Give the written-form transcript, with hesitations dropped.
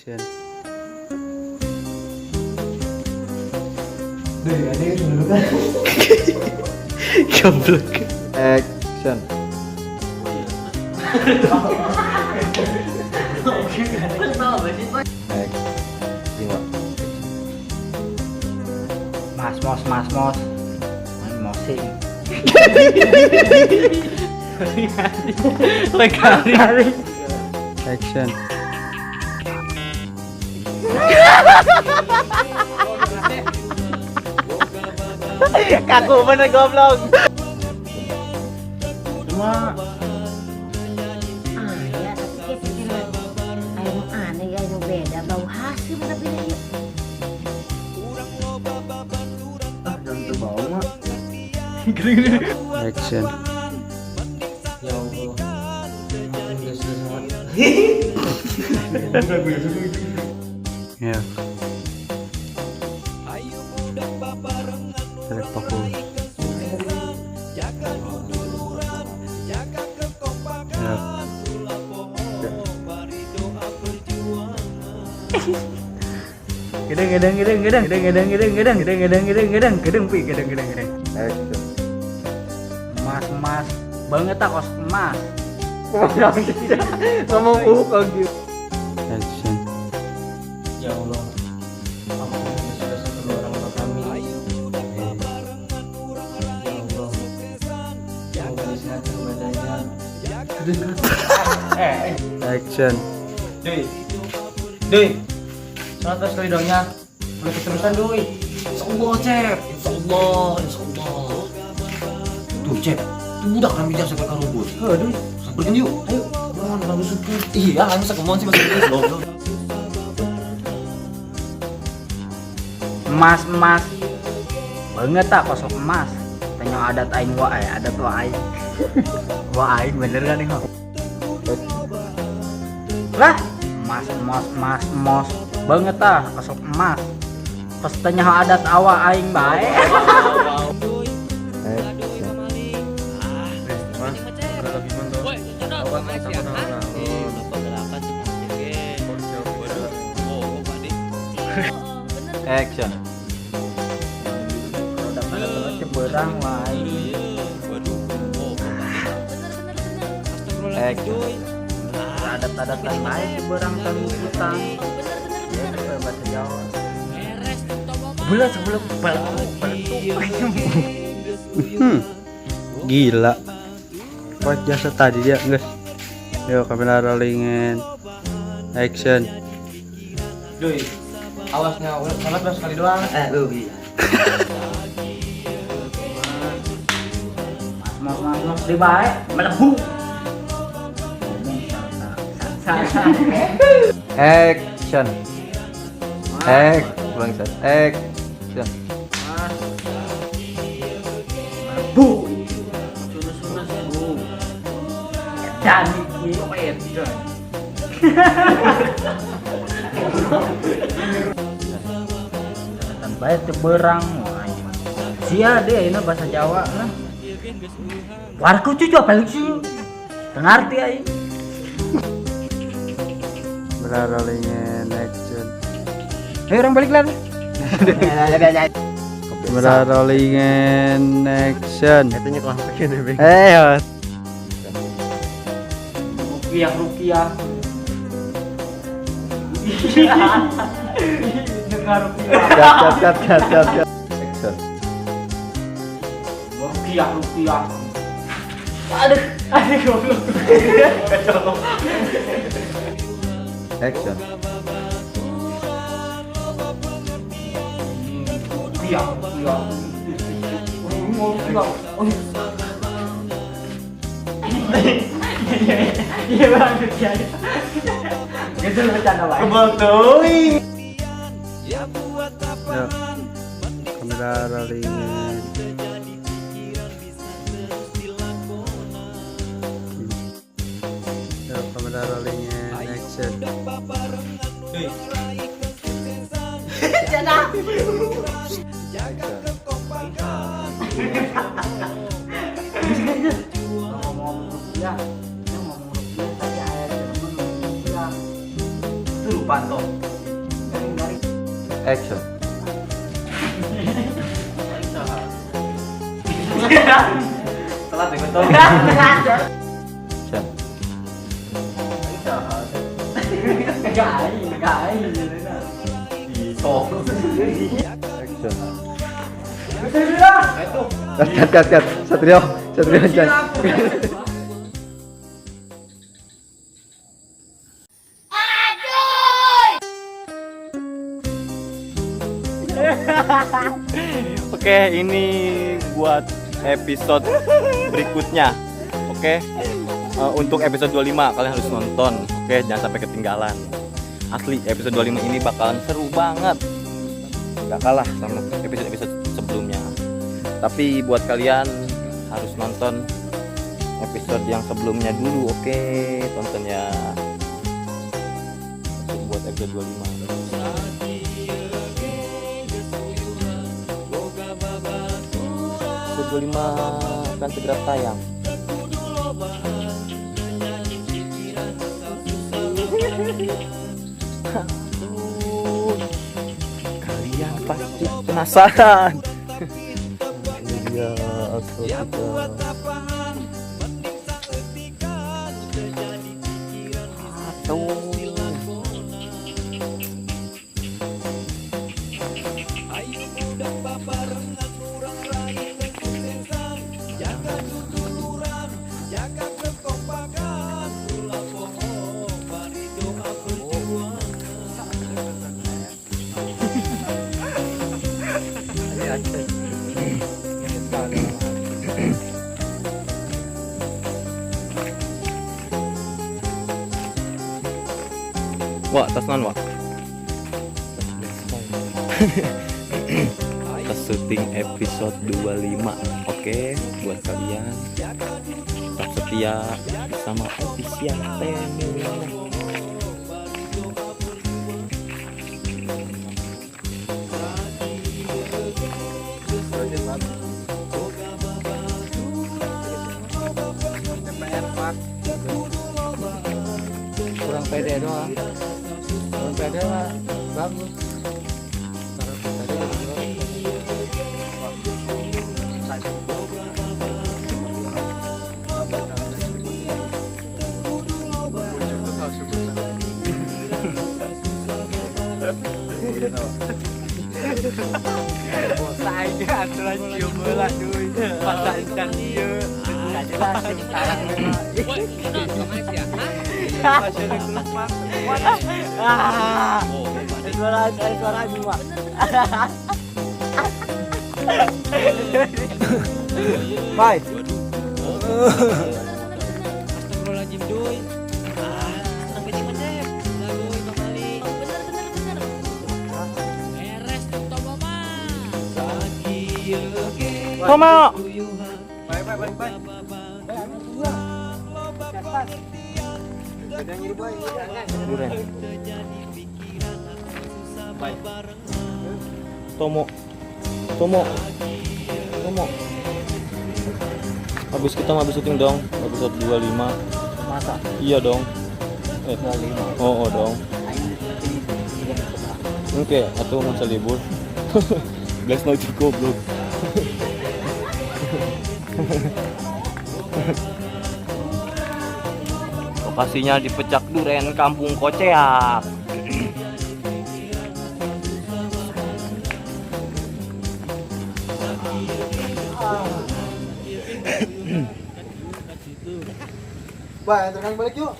Action. Deh, ada yang dulu kan. Goblok. Action. Mas mos. Main mosing. Lekari. Action. Kaku bener goblok. Cuma ya tapi ayo aneh ya ayo beda bau hasil tapi ya jangan bau mah. Action. Ya Allah. Ya. Tarik fokus. Ya. Gedeng. Action. Mas banget tak kos emas. Ngomong kok gitu. Action. Ya Allah. Ampun dosa-dosa kedua orang tua kami. Ya Allah. Semoga disehatkan badannya. Action. Doi. Salat tes ridhonya. Boleh keterusan doi. Insyaallah, Cep. Insyaallah. Tuh, Cep. Tuh budak kami jam sampai ke rumput. Aduh, samperin yuk. Ayo. Mohon bantu syukur. Iya, masa kemauan sih masih goblok. Emas banget tak kosong emas tanya adat aing wae adat wae aing bener kan nih kok lah emas banget tak kosong emas pas tanya adat awa aing bae Action. ceberang wae Action. adat-adatan lain ceberang kan hutang ya itu bahasa Jawa sebelum Gila. Kuat jasa tadi dia, guys. Yuk kamera rollingin. Action. Doi, awasnya salat sekali doang. Iya. Mas di baik melebu. Action. Bangsat. Action. Bu. Sunus bu. Dan iki edan. Baik ceberang sia deh ini bahasa Jawa nah. Warku cucu apa lagi sih ngerti aing Rollingin. Action. ayo orang balik lagi Kamera rollingin. Action. katanya kelas begini rupiah dengar rupiah Cut. Action. rupiah aduh goblok Action. rupiah iya banget ya gitu bercanda wae kebotoi Yuk. Kamera rollingin. Yuk kamera rollingin. Action. ngomong rupiah tadi ada temen rupiah itu lupa Panto. Action. Telat deh betul. Action. Gai. Action. Cut. Satrio jangan. Oke, ini buat episode berikutnya. Oke. Untuk episode 25 kalian harus nonton. Oke, jangan sampai ketinggalan. Asli episode 25 ini bakalan seru banget. Gak kalah sama episode-episode sebelumnya. Tapi buat kalian harus nonton episode yang sebelumnya dulu. Oke, tonton ya. Buat episode 25. Episode 25 akan segera tayang. Kalian pasti penasaran. Ini dia outro kita. Wah, tas non wah. Kita syuting episode 25. Oke, buat kalian tetap setia bersama Official Temu. Kurang pede doang. Kurang pede mah bagus. Saya aturan cium bola duit. Pasal ikan dia. Enggak jelas sekarang memang. Suara dua. Bye. Astagfirullahaladzim doi. Sampai di mana ya? Doi kembali. Bener. Beres Tomo mah. Tomo. Bye. Tomo. Habis syuting dong, episode 25. Masa? Iya dong. 25. Oh dong. Oke, atau masa libur. Guys, no cukup goblok. Lokasinya di Pecak Duren, Kampung Koceak. Bah, antarkan balik yuk.